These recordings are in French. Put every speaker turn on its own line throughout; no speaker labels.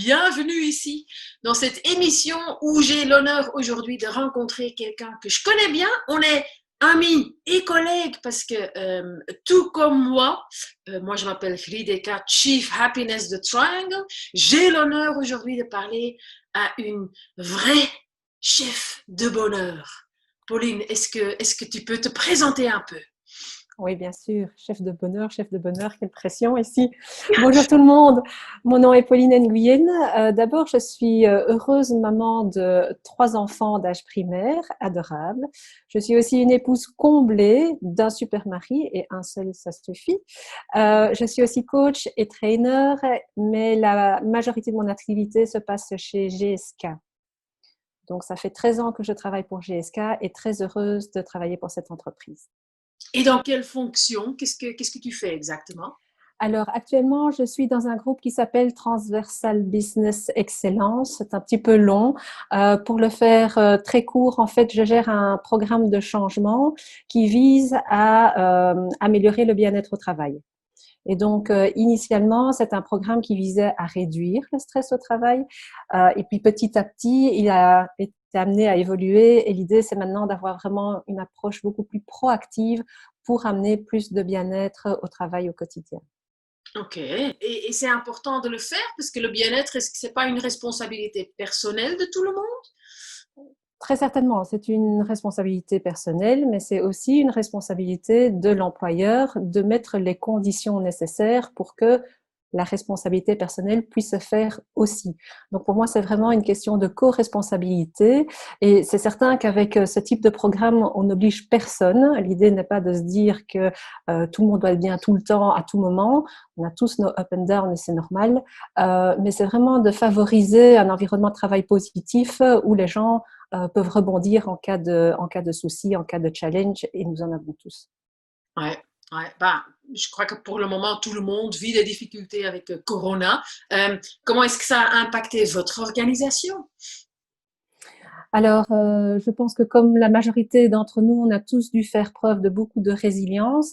bienvenue ici dans cette émission où j'ai l'honneur aujourd'hui de rencontrer quelqu'un que je connais bien. On est amis et collègues parce que tout comme moi je m'appelle Frideka, Chief Happiness de Triangle. J'ai l'honneur aujourd'hui de parler à une vraie chef de bonheur. Pauline, est-ce que tu peux te présenter un peu?
Oui, bien sûr. Chef de bonheur, quelle pression ici. Bonjour tout le monde. Mon nom est Pauline Nguyen. D'abord, je suis heureuse maman de 3 enfants d'âge primaire, adorables. Je suis aussi une épouse comblée d'un super mari et un seul, ça suffit. Je suis aussi coach et trainer, mais la majorité de mon activité se passe chez GSK. Donc, ça fait 13 ans que je travaille pour GSK et très heureuse de travailler pour cette entreprise.
Et dans quelle fonction? Qu'est-ce que tu fais exactement?
Alors, actuellement, je suis dans un groupe qui s'appelle Transversal Business Excellence. C'est un petit peu long. Pour le faire très court, en fait, je gère un programme de changement qui vise à améliorer le bien-être au travail. Et donc, initialement, c'est un programme qui visait à réduire le stress au travail. Et puis, petit à petit, il a été amené à évoluer. Et l'idée, c'est maintenant d'avoir vraiment une approche beaucoup plus proactive pour amener plus de bien-être au travail au quotidien.
Ok. Et c'est important de le faire parce que le bien-être, est-ce que c'est pas une responsabilité personnelle de tout le monde?
Très certainement, c'est une responsabilité personnelle, mais c'est aussi une responsabilité de l'employeur de mettre les conditions nécessaires pour que la responsabilité personnelle puisse se faire aussi. Donc pour moi, c'est vraiment une question de co-responsabilité et c'est certain qu'avec ce type de programme, on n'oblige personne. L'idée n'est pas de se dire que tout le monde doit être bien tout le temps, à tout moment. On a tous nos up and down et c'est normal. Mais c'est vraiment de favoriser un environnement de travail positif où les gens peuvent rebondir en cas de souci, en cas de challenge, et nous en avons tous.
Ouais, ouais. Ben, je crois que pour le moment, tout le monde vit des difficultés avec Corona. Comment est-ce que ça a impacté votre organisation?
Alors, je pense que comme la majorité d'entre nous, on a tous dû faire preuve de beaucoup de résilience.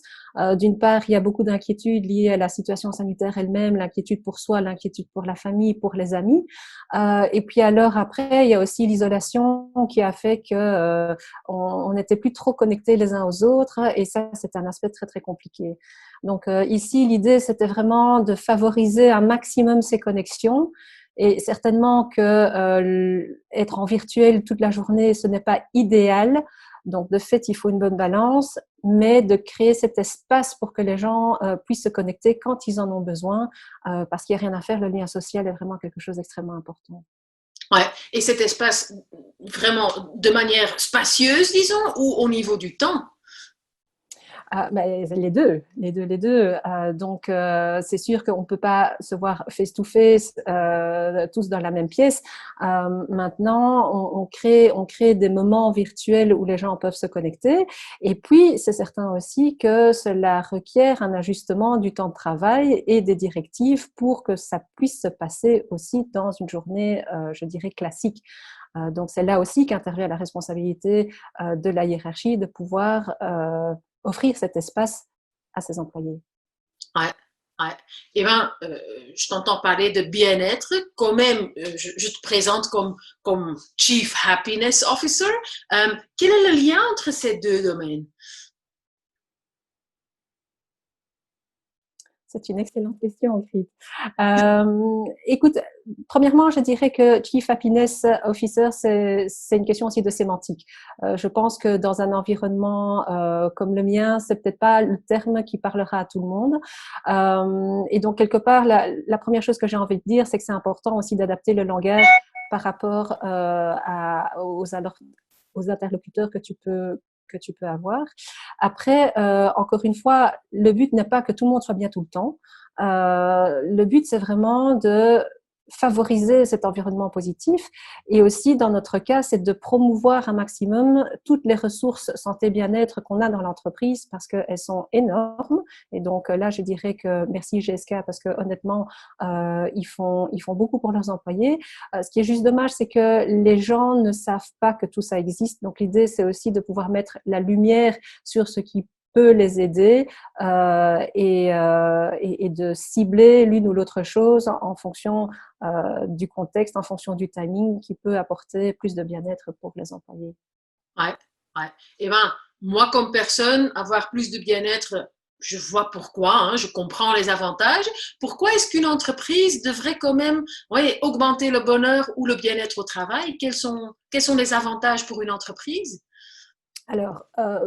D'une part, il y a beaucoup d'inquiétudes liées à la situation sanitaire elle-même, l'inquiétude pour soi, l'inquiétude pour la famille, pour les amis. Et puis alors après, il y a aussi l'isolation qui a fait que on n'était plus trop connectés les uns aux autres. Et ça, c'est un aspect très très compliqué. Donc ici, l'idée, c'était vraiment de favoriser un maximum ces connexions. Et certainement que être en virtuel toute la journée, ce n'est pas idéal. Donc, de fait, il faut une bonne balance, mais de créer cet espace pour que les gens puissent se connecter quand ils en ont besoin, parce qu'il n'y a rien à faire. Le lien social est vraiment quelque chose d'extrêmement important.
Ouais. Et cet espace, vraiment de manière spacieuse, disons, ou au niveau du temps?
Ah, ben, les deux, les deux, les deux. Donc, c'est sûr qu'on ne peut pas se voir face-to-face tous dans la même pièce. Maintenant, on crée des moments virtuels où les gens peuvent se connecter. Et puis, c'est certain aussi que cela requiert un ajustement du temps de travail et des directives pour que ça puisse se passer aussi dans une journée, je dirais, classique. Donc, c'est là aussi qu'intervient la responsabilité de la hiérarchie de pouvoir offrir cet espace à ses employés.
Ouais, ouais. Eh bien, je t'entends parler de bien-être. Quand même, je te présente comme Chief Happiness Officer. Quel est le lien entre ces deux domaines?
C'est une excellente question, Ingrid. Écoute, premièrement, je dirais que Chief Happiness Officer, c'est une question aussi de sémantique. Je pense que dans un environnement comme le mien, c'est peut-être pas le terme qui parlera à tout le monde. Et donc, quelque part, la première chose que j'ai envie de dire, c'est que c'est important aussi d'adapter le langage par rapport aux interlocuteurs que tu peux avoir. Après, encore une fois, le but n'est pas que tout le monde soit bien tout le temps. Le but, c'est vraiment de favoriser cet environnement positif et aussi, dans notre cas, c'est de promouvoir un maximum toutes les ressources santé bien-être qu'on a dans l'entreprise parce qu'elles sont énormes. Et donc là, je dirais que merci GSK parce que honnêtement, ils font beaucoup pour leurs employés. Ce qui est juste dommage, c'est que les gens ne savent pas que tout ça existe. Donc l'idée, c'est aussi de pouvoir mettre la lumière sur ce qui peut les aider et de cibler l'une ou l'autre chose en fonction du contexte, en fonction du timing qui peut apporter plus de bien-être pour les employés.
Ouais, ouais. Et ben, moi, comme personne, avoir plus de bien-être, je vois pourquoi, hein, je comprends les avantages. Pourquoi est-ce qu'une entreprise devrait quand même, ouais, augmenter le bonheur ou le bien-être au travail? Quels sont les avantages pour une entreprise?
Alors,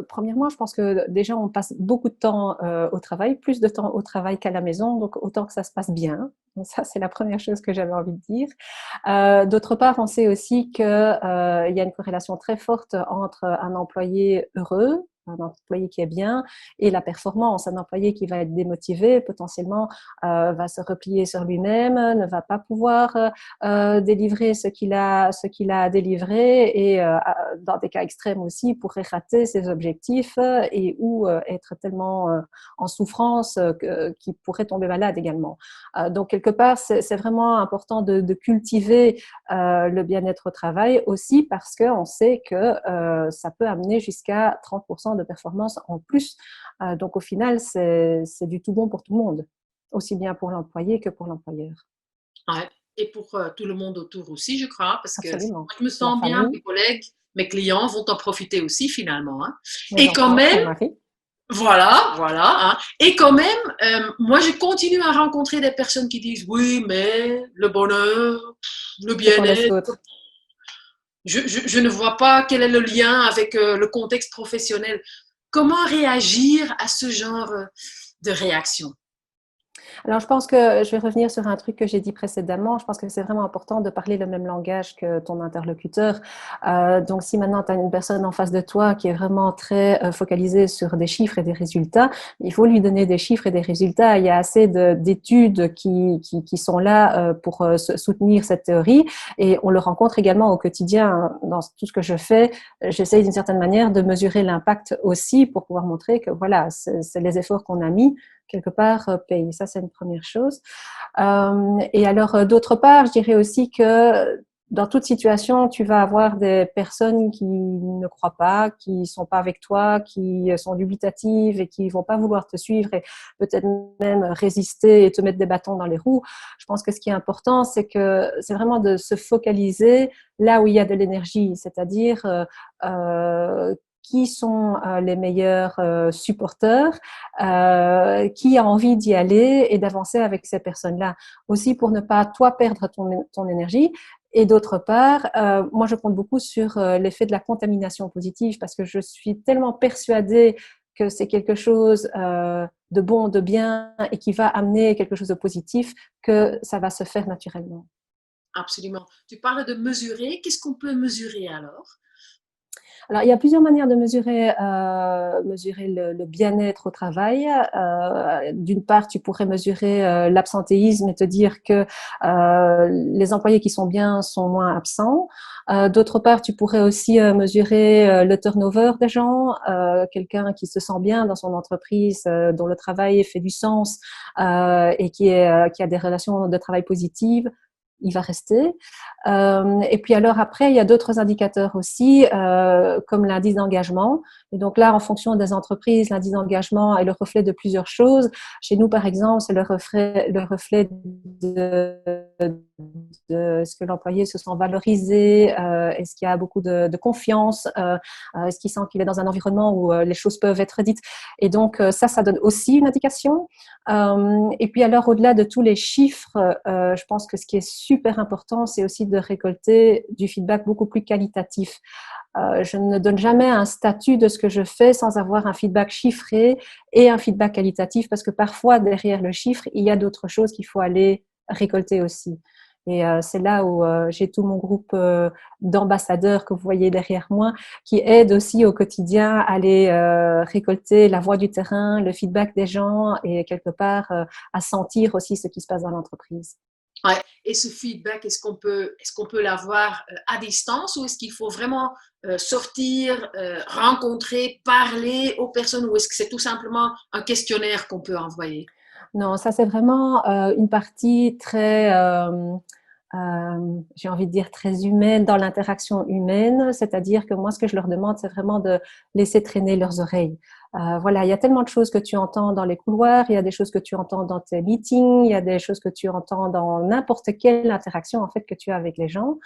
premièrement, je pense que déjà on passe beaucoup de temps au travail, plus de temps au travail qu'à la maison, donc autant que ça se passe bien. Donc ça, c'est la première chose que j'avais envie de dire. D'autre part, on sait aussi que il y a une corrélation très forte entre un employé heureux, un employé qui est bien, et la performance. Un employé qui va être démotivé, potentiellement, va se replier sur lui-même, ne va pas pouvoir délivrer ce qu'il a délivré et dans des cas extrêmes aussi pourrait rater ses objectifs et ou être tellement en souffrance qu'il pourrait tomber malade également. Donc quelque part c'est vraiment important de cultiver le bien-être au travail aussi parce qu'on sait que ça peut amener jusqu'à 30% de performance en plus. Donc au final c'est du tout bon pour tout le monde, aussi bien pour l'employé que pour l'employeur.
Ouais. Et pour tout le monde autour aussi, je crois, parce que si
Absolument.
moi je me
La
sens bien, mes
famille,
collègues, mes clients vont en profiter aussi finalement, hein.
mes
Et quand
enfants,
même,
mon mari.
voilà, voilà, hein. Et quand même, moi, je continue à rencontrer des personnes qui disent oui, mais le bonheur, le
C'est pour les
bien-être,
autres.
je ne vois pas quel est le lien avec le contexte professionnel. Comment réagir à ce genre de réaction?
Alors, je pense que je vais revenir sur un truc que j'ai dit précédemment. Je pense que c'est vraiment important de parler le même langage que ton interlocuteur. Donc, si maintenant tu as une personne en face de toi qui est vraiment très focalisée sur des chiffres et des résultats, il faut lui donner des chiffres et des résultats. Il y a assez d'études qui sont là pour soutenir cette théorie et on le rencontre également au quotidien dans tout ce que je fais. J'essaye d'une certaine manière de mesurer l'impact aussi pour pouvoir montrer que voilà, c'est les efforts qu'on a mis quelque part paye. Ça, c'est une première chose. Et alors, d'autre part, je dirais aussi que dans toute situation, tu vas avoir des personnes qui ne croient pas, qui sont pas avec toi, qui sont dubitatives et qui vont pas vouloir te suivre et peut-être même résister et te mettre des bâtons dans les roues. Je pense que ce qui est important, c'est vraiment de se focaliser là où il y a de l'énergie, c'est-à-dire qui sont les meilleurs supporters, qui a envie d'y aller et d'avancer avec ces personnes-là. Aussi pour ne pas, toi, perdre ton énergie. Et d'autre part, moi, je compte beaucoup sur l'effet de la contamination positive parce que je suis tellement persuadée que c'est quelque chose de bon, de bien et qui va amener quelque chose de positif que ça va se faire naturellement.
Absolument. Tu parles de mesurer. Qu'est-ce qu'on peut mesurer alors?
Alors, il y a plusieurs manières de mesurer le bien-être au travail. D'une part, tu pourrais mesurer l'absentéisme et te dire que les employés qui sont bien sont moins absents. D'autre part, tu pourrais aussi mesurer le turnover des gens, quelqu'un qui se sent bien dans son entreprise, dont le travail fait du sens et qui a des relations de travail positives, il va rester. Et puis alors après, il y a d'autres indicateurs aussi, comme l'indice d'engagement. Et donc là, en fonction des entreprises, l'indice d'engagement est le reflet de plusieurs choses. Chez nous, par exemple, c'est le reflet de est-ce que l'employé se sent valorisé, est-ce qu'il y a beaucoup de confiance, est-ce qu'il sent qu'il est dans un environnement où les choses peuvent être dites. Et donc ça donne aussi une indication. Et puis alors, au-delà de tous les chiffres, je pense que ce qui est super important, c'est aussi de récolter du feedback beaucoup plus qualitatif. Je ne donne jamais un statut de ce que je fais sans avoir un feedback chiffré et un feedback qualitatif parce que parfois, derrière le chiffre, il y a d'autres choses qu'il faut aller récolter aussi. Et c'est là où j'ai tout mon groupe d'ambassadeurs que vous voyez derrière moi qui aident aussi au quotidien à aller récolter la voix du terrain, le feedback des gens et quelque part à sentir aussi ce qui se passe dans l'entreprise.
Ouais. Et ce feedback, est-ce qu'on peut l'avoir à distance ou est-ce qu'il faut vraiment sortir, rencontrer, parler aux personnes ou est-ce que c'est tout simplement un questionnaire qu'on peut envoyer?
Non, ça c'est vraiment une partie très, j'ai envie de dire très humaine dans l'interaction humaine, c'est-à-dire que moi ce que je leur demande c'est vraiment de laisser traîner leurs oreilles. Voilà, il y a tellement de choses que tu entends dans les couloirs, il y a des choses que tu entends dans tes meetings, il y a des choses que tu entends dans n'importe quelle interaction en fait que tu as avec les gens.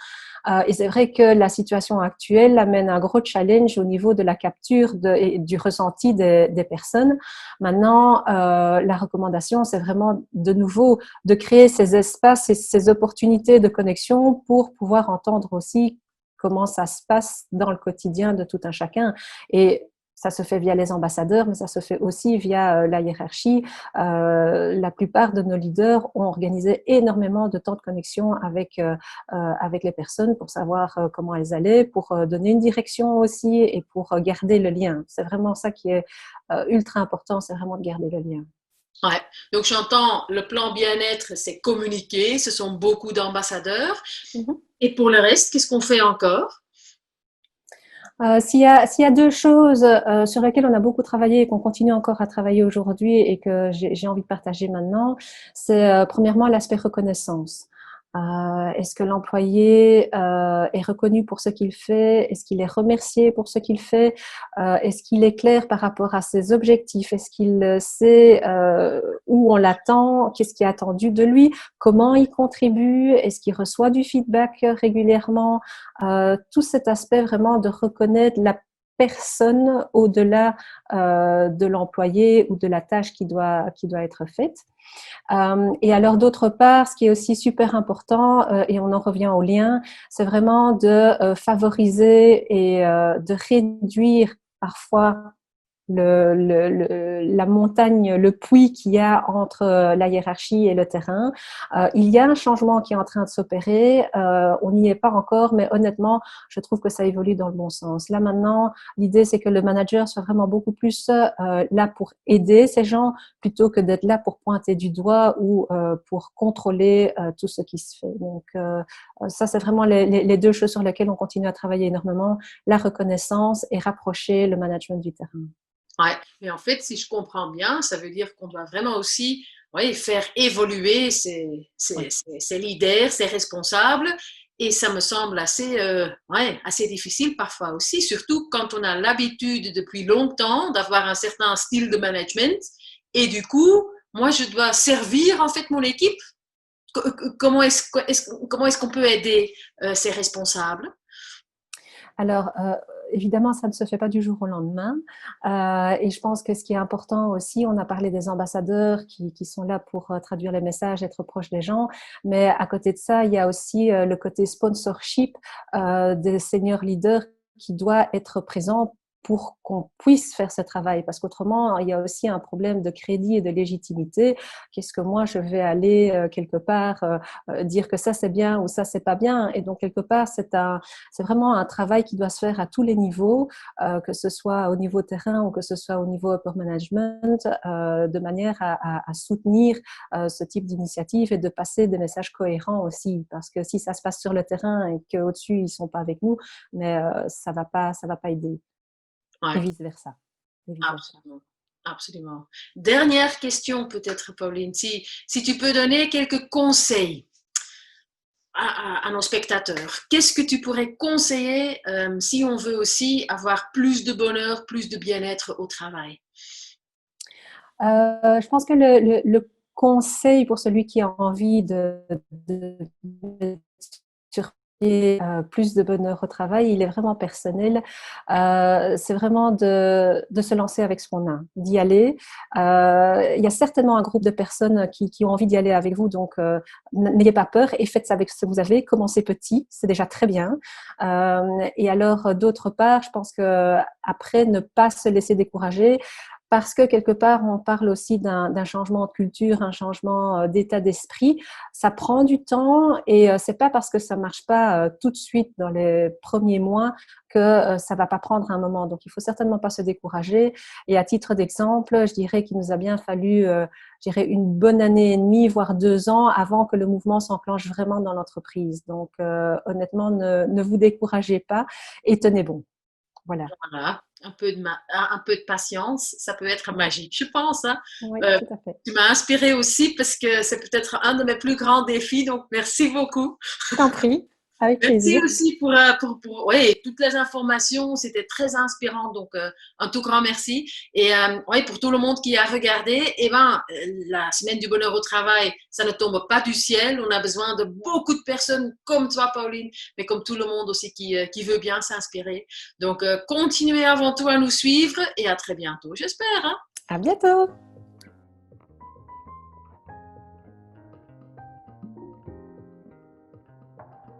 Et c'est vrai que la situation actuelle amène un gros challenge au niveau de la capture et du ressenti des personnes. Maintenant, la recommandation, c'est vraiment de nouveau de créer ces espaces et ces opportunités de connexion pour pouvoir entendre aussi comment ça se passe dans le quotidien de tout un chacun. Et ça se fait via les ambassadeurs, mais ça se fait aussi via la hiérarchie. La plupart de nos leaders ont organisé énormément de temps de connexion avec les personnes pour savoir comment elles allaient, pour donner une direction aussi et pour garder le lien. C'est vraiment ça qui est ultra important, c'est vraiment de garder le lien.
Ouais. Donc j'entends le plan bien-être, c'est communiquer, ce sont beaucoup d'ambassadeurs.
Mm-hmm.
Et pour le reste, qu'est-ce qu'on fait encore?
S'il y a deux choses sur lesquelles on a beaucoup travaillé et qu'on continue encore à travailler aujourd'hui et que j'ai envie de partager maintenant, c'est premièrement l'aspect reconnaissance. Est-ce que l'employé est reconnu pour ce qu'il fait? Est-ce qu'il est remercié pour ce qu'il fait? Est-ce qu'il est clair par rapport à ses objectifs? Est-ce qu'il sait où on l'attend? Qu'est-ce qui est attendu de lui? Comment il contribue? Est-ce qu'il reçoit du feedback régulièrement? Tout cet aspect vraiment de reconnaître la personne au-delà de l'employé ou de la tâche qui doit être faite. Et alors d'autre part, ce qui est aussi super important, et on en revient au lien, c'est vraiment de favoriser et de réduire parfois la montagne, le puits qu'il y a entre la hiérarchie et le terrain. Il y a un changement qui est en train de s'opérer. On n'y est pas encore, mais honnêtement, je trouve que ça évolue dans le bon sens. Là maintenant, l'idée c'est que le manager soit vraiment beaucoup plus là pour aider ces gens plutôt que d'être là pour pointer du doigt ou pour contrôler tout ce qui se fait. Donc ça, c'est vraiment les deux choses sur lesquelles on continue à travailler énormément, la reconnaissance et rapprocher le management du terrain.
Ouais. Mais en fait, si je comprends bien, ça veut dire qu'on doit vraiment aussi faire évoluer
Oui.
ces leaders, ces responsables. Et ça me semble assez difficile parfois aussi, surtout quand on a l'habitude depuis longtemps d'avoir un certain style de management. Et du coup, moi, je dois servir en fait mon équipe. Comment est-ce qu'on peut aider ces responsables?
Alors, évidemment, ça ne se fait pas du jour au lendemain. Et je pense que ce qui est important aussi, on a parlé des ambassadeurs qui sont là pour traduire les messages, être proches des gens. Mais à côté de ça, il y a aussi le côté sponsorship des senior leaders qui doit être présent pour qu'on puisse faire ce travail. Parce qu'autrement, il y a aussi un problème de crédit et de légitimité. Qu'est-ce que moi, je vais aller quelque part dire que ça, c'est bien ou ça, c'est pas bien. Et donc, quelque part, c'est vraiment un travail qui doit se faire à tous les niveaux, que ce soit au niveau terrain ou que ce soit au niveau upper management, de manière à soutenir ce type d'initiative et de passer des messages cohérents aussi. Parce que si ça se passe sur le terrain et qu'au-dessus, ils sont pas avec nous, mais ça va pas aider. Et
Ouais,
vice-versa. Et vice-versa.
absolument. Absolument. Dernière question peut-être, Pauline, si tu peux donner quelques conseils à nos spectateurs, qu'est-ce que tu pourrais conseiller si on veut aussi avoir plus de bonheur, plus de bien-être au travail?
Je pense que le conseil pour celui qui a envie de sur plus de bonheur au travail, il est vraiment personnel. C'est vraiment de se lancer avec ce qu'on a, d'y aller. Il y a certainement un groupe de personnes qui ont envie d'y aller avec vous, donc n'ayez pas peur et faites ça avec ce que vous avez. Commencez petit, c'est déjà très bien. Et alors, d'autre part, je pense que après, ne pas se laisser décourager parce que quelque part, on parle aussi d'un changement de culture, un changement d'état d'esprit. Ça prend du temps et c'est pas parce que ça marche pas tout de suite dans les premiers mois que ça va pas prendre un moment. Donc, il faut certainement pas se décourager. Et à titre d'exemple, je dirais qu'il nous a bien fallu, je dirais, une bonne année et demie, voire 2 ans avant que le mouvement s'enclenche vraiment dans l'entreprise. Donc, honnêtement, ne vous découragez pas et tenez bon. Voilà.
Voilà, un peu de patience, ça peut être magique, je pense. Hein.
Oui,
Euh,
tout à fait.
Tu m'as inspiré aussi parce que c'est peut-être un de mes plus grands défis, donc merci beaucoup.
Je t'en prie. Avec
Merci
plaisir.
aussi pour ouais, toutes les informations, c'était très inspirant, donc un tout grand merci. Et ouais, pour tout le monde qui a regardé, eh ben, la semaine du bonheur au travail, ça ne tombe pas du ciel. On a besoin de beaucoup de personnes comme toi, Pauline, mais comme tout le monde aussi qui veut bien s'inspirer. Donc, continuez avant tout à nous suivre et à très bientôt, j'espère. Hein.
À bientôt.